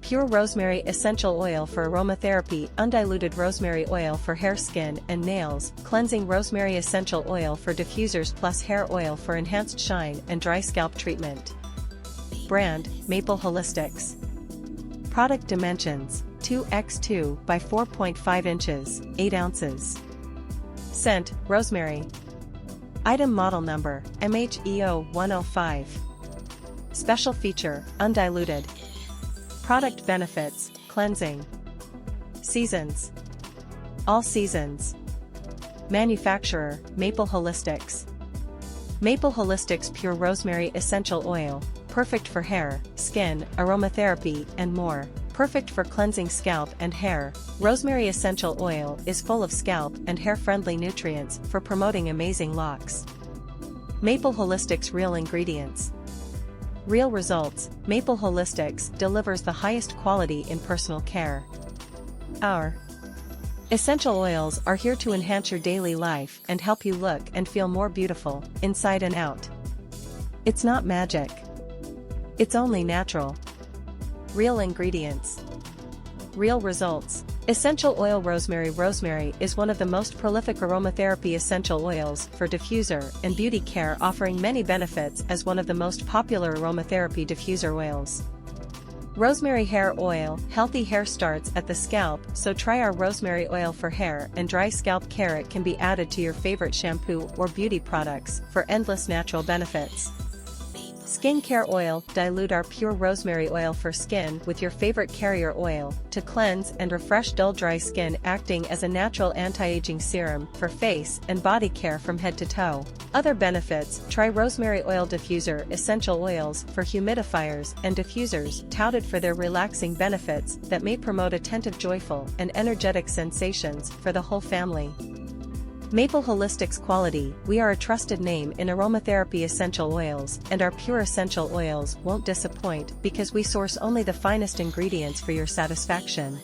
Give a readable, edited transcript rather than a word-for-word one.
Pure rosemary essential oil for aromatherapy. Undiluted rosemary oil for hair, skin, and nails. Cleansing rosemary essential oil for diffusers plus hair oil for enhanced shine and dry scalp treatment. Brand, Maple Holistics. Product dimensions, 2x2 by 4.5 inches, 8 ounces. Scent, rosemary. Item model number, MHEO105. Special feature, undiluted. Product benefits, cleansing. Seasons. All seasons. Manufacturer, Maple Holistics. Maple Holistics Pure Rosemary Essential Oil, perfect for hair, skin, aromatherapy, and more. Perfect for cleansing scalp and hair. Rosemary essential oil is full of scalp and hair-friendly nutrients for promoting amazing locks. Maple Holistics real ingredients. Real results. Maple Holistics delivers the highest quality in personal care. Our essential oils are here to enhance your daily life and help you look and feel more beautiful, inside and out. It's not magic. It's only natural. Real ingredients. Real results. Essential oil rosemary. Rosemary is one of the most prolific aromatherapy essential oils for diffuser and beauty care, offering many benefits as one of the most popular aromatherapy diffuser oils. Rosemary hair oil. Healthy hair starts at the scalp, so try our rosemary oil for hair and dry scalp care. It can be added to your favorite shampoo or beauty products for endless natural benefits. Skincare oil. Dilute our pure rosemary oil for skin with your favorite carrier oil to cleanse and refresh dull dry skin, acting as a natural anti-aging serum for face and body care from head to toe. Other benefits. Try rosemary oil diffuser essential oils for humidifiers and diffusers, touted for their relaxing benefits that may promote attentive, joyful, and energetic sensations for the whole family. Maple Holistics quality. We are a trusted name in aromatherapy essential oils, and our pure essential oils won't disappoint because we source only the finest ingredients for your satisfaction.